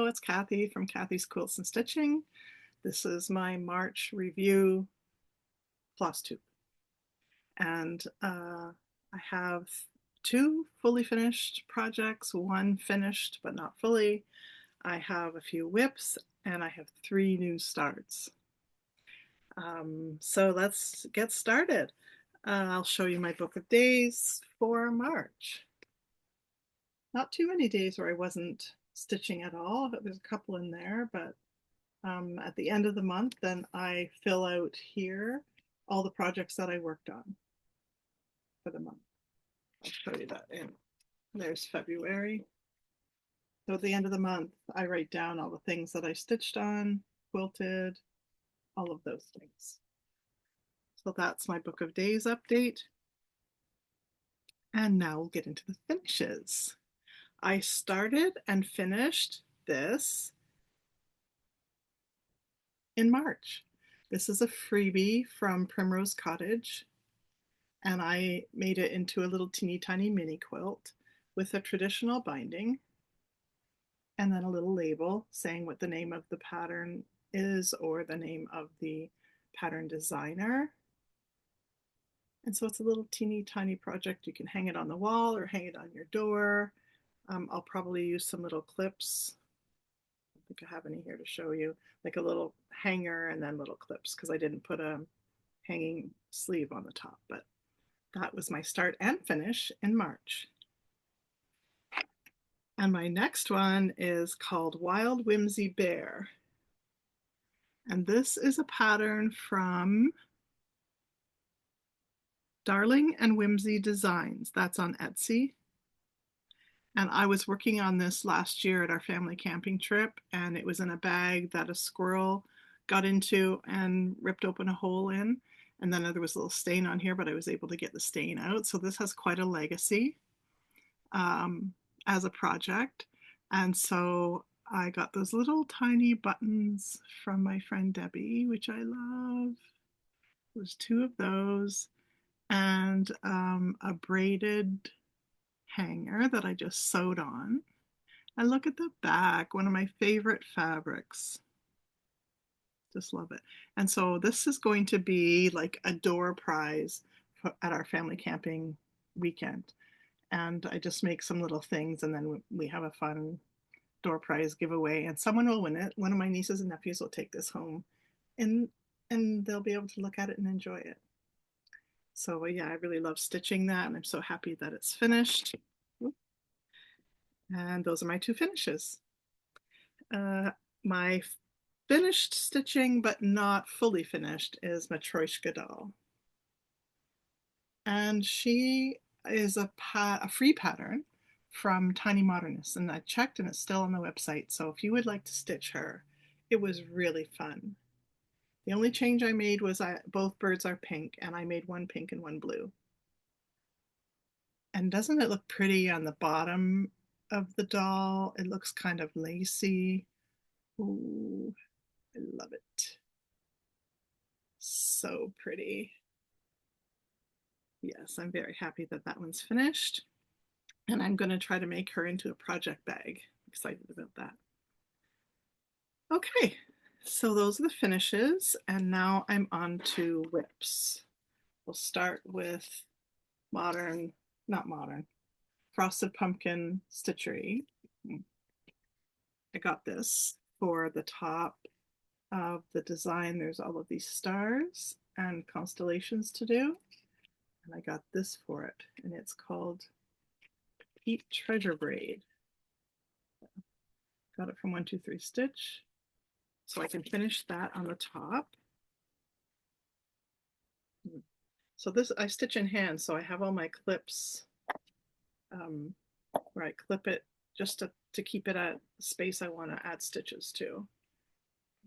it's Kathy from Kathy's Quilts and Stitching. This is my March review Flosstube. And I have two fully finished projects, one finished but not fully. I have a few whips and I have three new starts. So let's get started. I'll show you my book of days for March. Not too many days where I wasn't stitching at all. There's a couple in there, but at the end of the month, then I fill out here all the projects that I worked on for the month. I'll show you that in. There's February. So at the end of the month, I write down all the things that I stitched on, quilted, all of those things. So that's my book of days update. And now we'll get into the finishes. I started and finished this in March. This is a freebie from Primrose Cottage, and I made it into a little teeny tiny mini quilt with a traditional binding and then a little label saying what the name of the pattern is or the name of the pattern designer. And so it's a little teeny tiny project. You can hang it on the wall or hang it on your door. I'll probably use some little clips. I don't think I have any here to show you, like a little hanger and then little clips because I didn't put a hanging sleeve on the top, but that was my start and finish in March. And my next one is called Wild Whimsy Bear. And this is a pattern from Darling and Whimsy Designs. That's on Etsy. And I was working on this last year at our family camping trip, and it was in a bag that a squirrel got into and ripped open a hole in. And then there was a little stain on here, but I was able to get the stain out. So this has quite a legacy as a project. And so I got those little tiny buttons from my friend Debbie, which I love. There's two of those and a braided hanger that I just sewed on. And look at the back, one of my favorite fabrics. Just love it. And so this is going to be like a door prize at our family camping weekend. And I just make some little things and then we have a fun door prize giveaway and someone will win it. One of my nieces and nephews will take this home and they'll be able to look at it and enjoy it. So yeah, I really love stitching that and I'm so happy that it's finished. And those are my two finishes. My finished stitching but not fully finished is Matryoshka doll. And she is a free pattern from Tiny Modernists, and I checked and it's still on the website. So if you would like to stitch her, it was really fun. The only change I made was both birds are pink, and I made one pink and one blue. And doesn't it look pretty on the bottom of the doll? It looks kind of lacy. Ooh, I love it. So pretty. Yes, I'm very happy that that one's finished. And I'm going to try to make her into a project bag. Excited about that. Okay, so those are the finishes. And now I'm on to whips. We'll start with not modern, frosted pumpkin stitchery. I got this for the top of the design. There's all of these stars and constellations to do. And I got this for it. And it's called Petite Treasure Braid. Got it from 123 Stitch. So I can finish that on the top. So this, I stitch in hand, so I have all my clips where I clip it just to keep it at the space I want to add stitches to.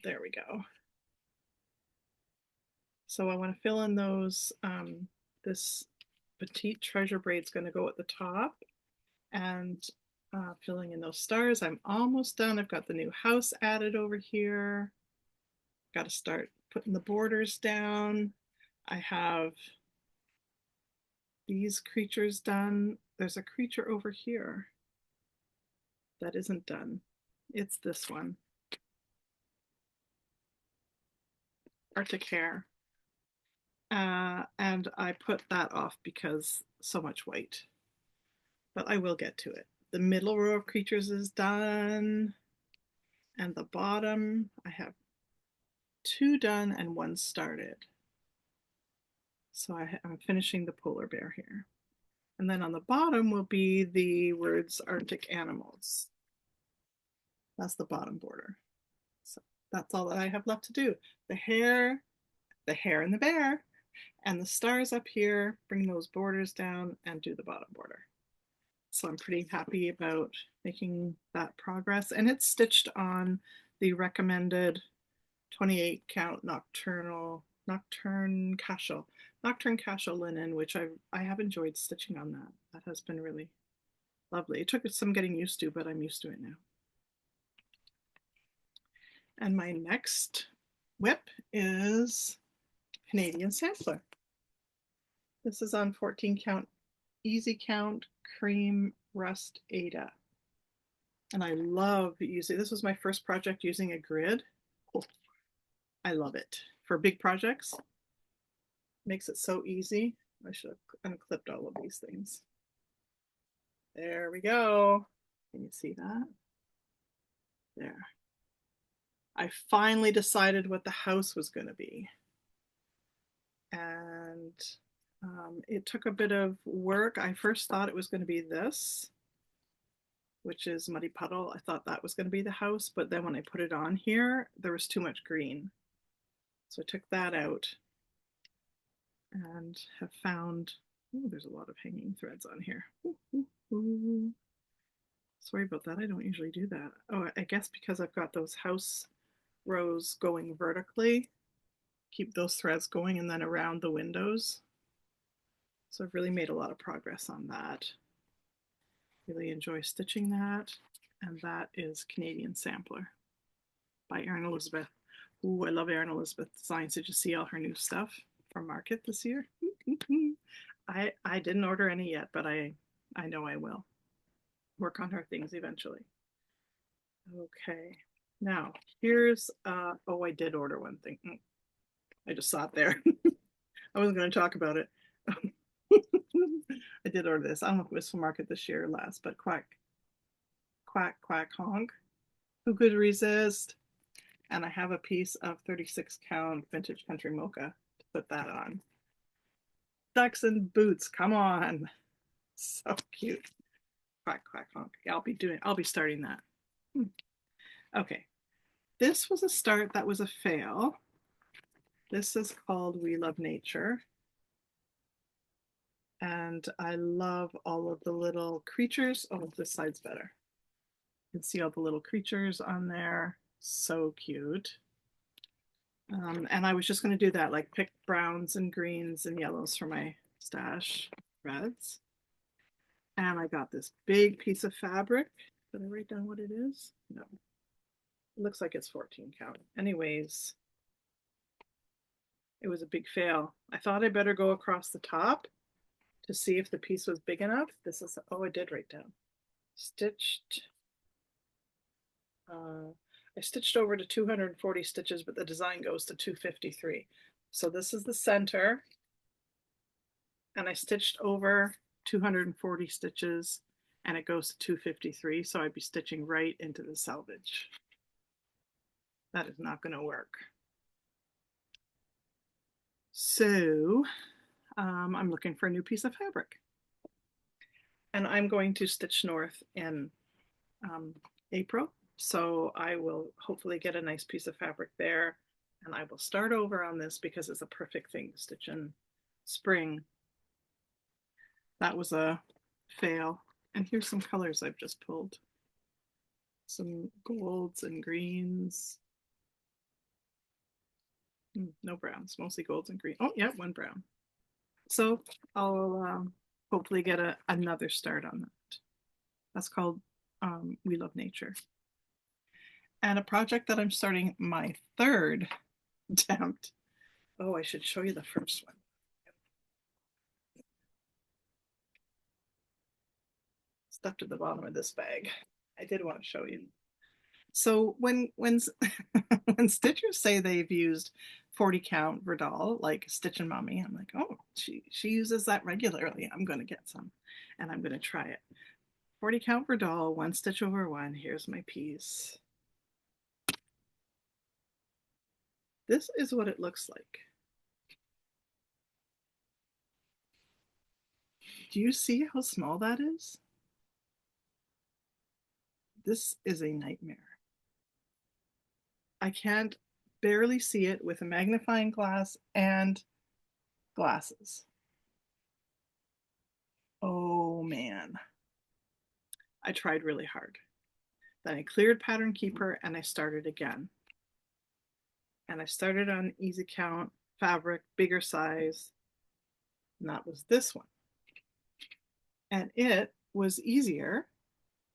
There we go. So I want to fill in those, this Petite Treasure braid is going to go at the top and filling in those stars. I'm almost done. I've got the new house added over here. Got to start putting the borders down. I have these creatures done. There's a creature over here that isn't done. It's this one, Arctic Hare. And I put that off because so much white, but I will get to it. The middle row of creatures is done, and the bottom, I have 2 done and 1 started. So I'm finishing the polar bear here. And then on the bottom will be the words Arctic Animals. That's the bottom border. So that's all that I have left to do. The hare and the bear, and the stars up here, bring those borders down and do the bottom border. So I'm pretty happy about making that progress. And it's stitched on the recommended 28 count nocturne casual linen, which I have enjoyed stitching on that. That has been really lovely. It took some getting used to, but I'm used to it now. And my next whip is Canadian Sampler. This is on 14 count, easy count, cream rust Ada. And I love using, this was my first project using a grid. Oh, I love it. For big projects, makes it so easy. I should have unclipped all of these things. There we go. Can you see that? There. I finally decided what the house was going to be. And it took a bit of work. I first thought it was going to be this, which is Muddy Puddle. I thought that was going to be the house, but then when I put it on here, there was too much green. So I took that out and have found, oh, there's a lot of hanging threads on here. Sorry about that. I don't usually do that. Oh, I guess because I've got those house rows going vertically, keep those threads going, and then around the windows. So I've really made a lot of progress on that. Really enjoy stitching that. And that is Canadian Sampler by Erin Elizabeth. Ooh, I love Erin Elizabeth designs. Did you see all her new stuff from market this year? I didn't order any yet, but I know I will work on her things eventually. Okay, now here's oh, I did order one thing. I just saw it there. I wasn't going to talk about it. I did order this. I don't know if it was from market this year or last, but quack quack quack honk. Who could resist? And I have a piece of 36 count vintage country mocha to put that on. Ducks and boots, come on. So cute. Quack quack honk. I'll be starting that. Okay. This was a start that was a fail. This is called We Love Nature. And I love all of the little creatures. Oh, this side's better. You can see all the little creatures on there. So cute. And I was just going to do that, like pick browns and greens and yellows for my stash reds. And I got this big piece of fabric. Did I write down what it is? No. It looks like it's 14 count. Anyways, it was a big fail. I thought I better go across the top to see if the piece was big enough. This is, oh, I did write down. Stitched. I stitched over to 240 stitches, but the design goes to 253. So this is the center. And I stitched over 240 stitches and it goes to 253. So I'd be stitching right into the selvage. That is not going to work. So I'm looking for a new piece of fabric. And I'm going to stitch north in April. So I will hopefully get a nice piece of fabric there. And I will start over on this because it's a perfect thing to stitch in spring. That was a fail. And here's some colors I've just pulled. Some golds and greens. No browns, mostly golds and green. Oh, yeah, one brown. So I'll hopefully get another start on that. That's called We Love Nature. And a project that I'm starting my third attempt. Oh, I should show you the first one. Stuck to the bottom of this bag. I did want to show you. So when when stitchers say they've used 40 count Verdal, like Stitch and Mommy, I'm like, oh, she uses that regularly. I'm going to get some, and I'm going to try it. 40 count Verdal, one stitch over one. Here's my piece. This is what it looks like. Do you see how small that is? This is a nightmare. I can't barely see it with a magnifying glass and glasses. Oh man. I tried really hard. Then I cleared Pattern Keeper and I started again. And I started on easy count, fabric, bigger size, and that was this one. And it was easier,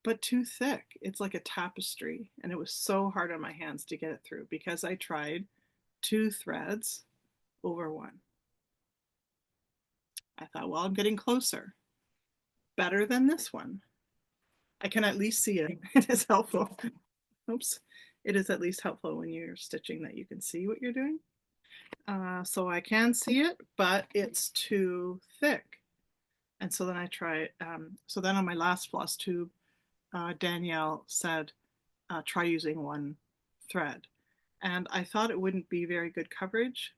but too thick. It's like a tapestry, and it was so hard on my hands to get it through because I tried two threads over one. I thought, well, I'm getting closer. Better than this one. I can at least see it. It is helpful. Oops. It is at least helpful when you're stitching that you can see what you're doing. So I can see it, but it's too thick. And so then I try, so then on my last Flosstube, Danielle said, try using one thread. And I thought it wouldn't be very good coverage,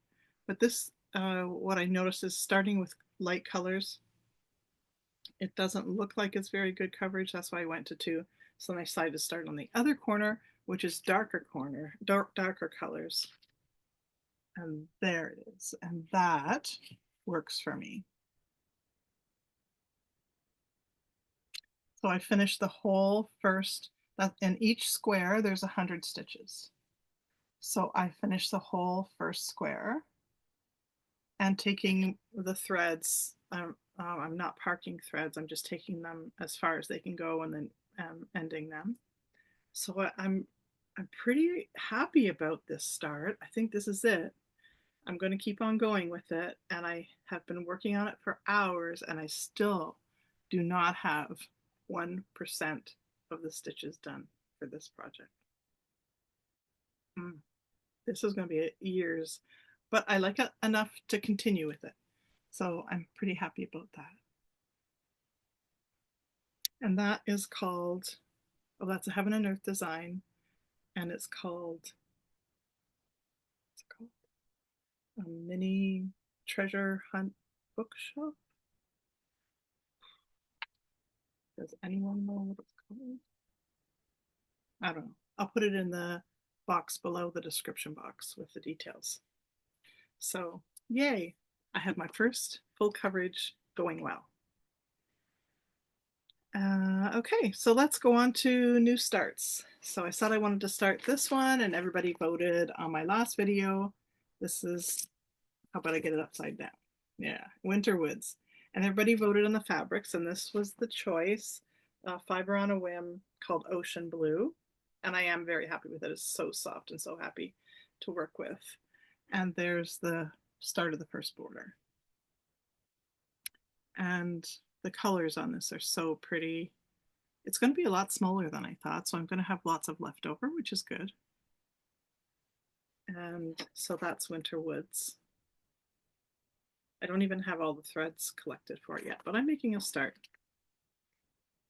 but this, what I noticed is starting with light colors, it doesn't look like it's very good coverage. That's why I went to two. So then I decided to start on the other corner, which is darker darker colors. And there it is. And that works for me. So I finished the whole first, in each square, there's 100 stitches. So I finished the whole first square and taking the threads, I'm not parking threads, I'm just taking them as far as they can go and then ending them. So I'm pretty happy about this start. I think this is it. I'm going to keep on going with it. And I have been working on it for hours and I still do not have 1% of the stitches done for this project. This is going to be years, but I like it enough to continue with it. So I'm pretty happy about that. And that is called, oh, that's a Heaven and Earth design. And it's called a mini treasure hunt bookshelf. Does anyone know what it's called? I don't know. I'll put it in the box below, the description box with the details. So, yay! I had my first full coverage going well. Okay, so let's go on to new starts. So I said I wanted to start this one, and everybody voted on my last video. This is, how about I get it upside down? Yeah, Winter Woods. And everybody voted on the fabrics, and this was the choice. Fiber on a Whim called Ocean Blue. And I am very happy with it. It's so soft and so happy to work with. And there's the start of the first border. And the colors on this are so pretty. It's going to be a lot smaller than I thought, so I'm going to have lots of leftover, which is good. And so that's Winter Woods. I don't even have all the threads collected for it yet, but I'm making a start.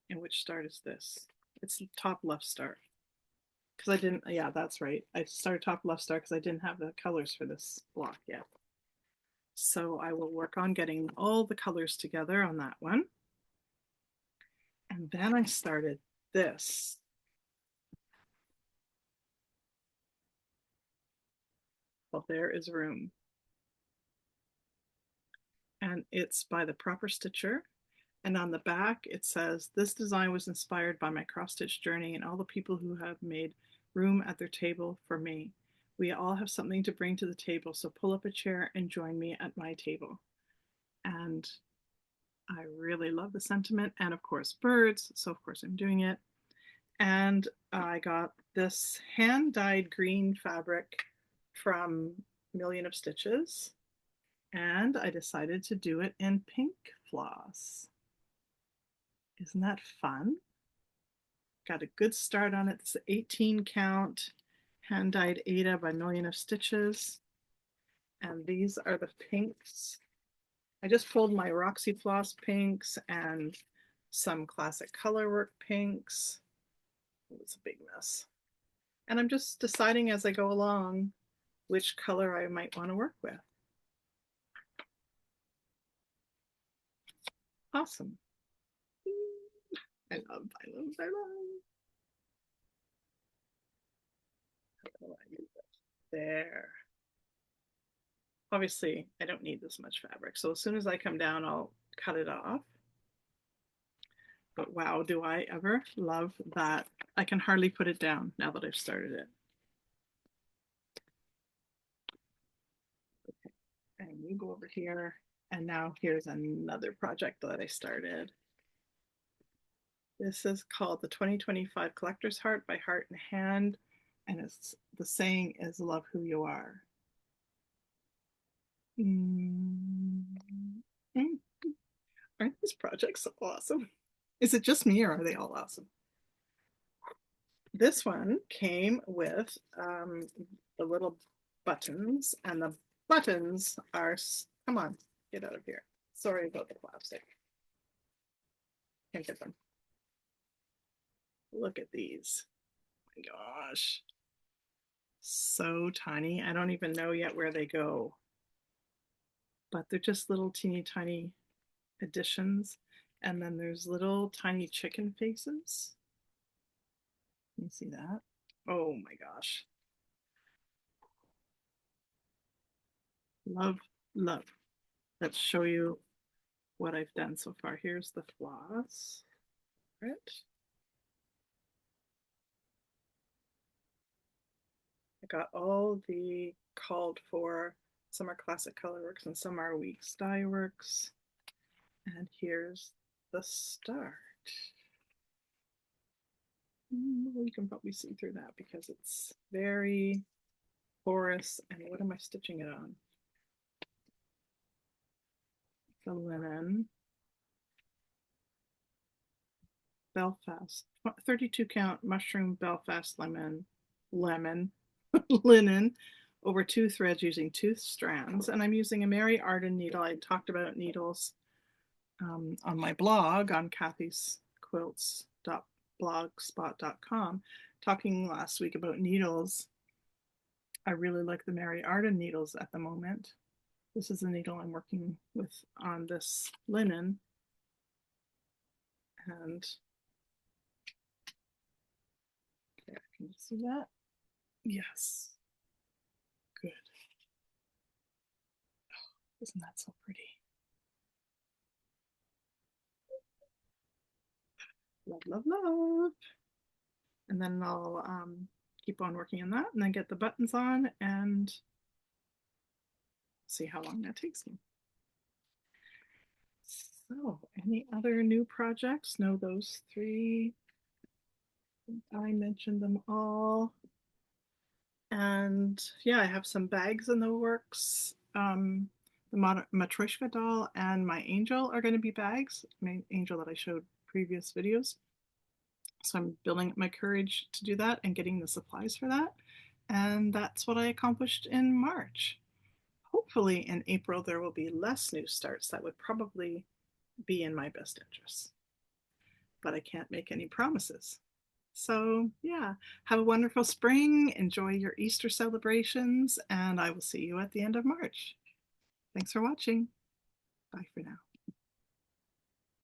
And which start is this? It's the top left start. Because I didn't, yeah, that's right. I started top left start because I didn't have the colors for this block yet. So I will work on getting all the colors together on that one. And then I started this. Well, there is room. And it's by the Proper Stitcher. And on the back, it says, this design was inspired by my cross-stitch journey and all the people who have made room at their table for me. We all have something to bring to the table, so pull up a chair and join me at my table. And I really love the sentiment, and of course birds, so of course I'm doing it. And I got this hand-dyed green fabric from Million of Stitches, and I decided to do it in pink floss. Isn't that fun? got a good start on it. It's 18 count, hand dyed Ada by Million of Stitches. And these are the pinks. I just pulled my Roxy Floss pinks and some classic colorwork pinks. It was a big mess. And I'm just deciding as I go along which color I might want to work with. Awesome. I love, I love, I love. How do I use it? There. Obviously, I don't need this much fabric. So as soon as I come down, I'll cut it off. But wow, do I ever love that. I can hardly put it down now that I've started it. Okay. And you go over here. And now here's another project that I started. This is called the 2025 Collector's Heart by Heart and Hand. And it's the saying is love who you are. Aren't these projects so awesome? Is it just me or are they all awesome? This one came with the little buttons, and the buttons are, come on, get out of here. Sorry about the plastic. Can't get them. Look at these. Oh my gosh. So tiny. I don't even know yet where they go. But they're just little teeny tiny additions. And then there's little tiny chicken faces. Can you see that? Oh my gosh. Love, love. Let's show you what I've done so far. Here's the floss. Right. I got all the called for. Some are classic colorworks and some are weeks dye works. And here's the start. Well, you can probably see through that because it's very porous. And what am I stitching it on? The linen. Belfast, 32 count mushroom Belfast lemon, linen over 2 threads using 2 strands. And I'm using a Mary Arden needle. I talked about needles on my blog on kathysquilts.blogspot.com, talking last week about needles. I really like the Mary Arden needles at the moment. This is the needle I'm working with on this linen. And there, can you see that? Yes. Good. Oh, isn't that so pretty? Love, love, love. And then I'll keep on working on that and then get the buttons on and see how long that takes me. So, any other new projects? No, those 3. I mentioned them all. And yeah, I have some bags in the works. The Matryoshka doll and my angel are going to be bags. My angel that I showed previous videos. So I'm building up my courage to do that and getting the supplies for that. And that's what I accomplished in March. Hopefully in April there will be less new starts. That would probably be in my best interest. But I can't make any promises. So yeah, have a wonderful spring. Enjoy your Easter celebrations, and I will see you at the end of March. Thanks for watching. Bye for now.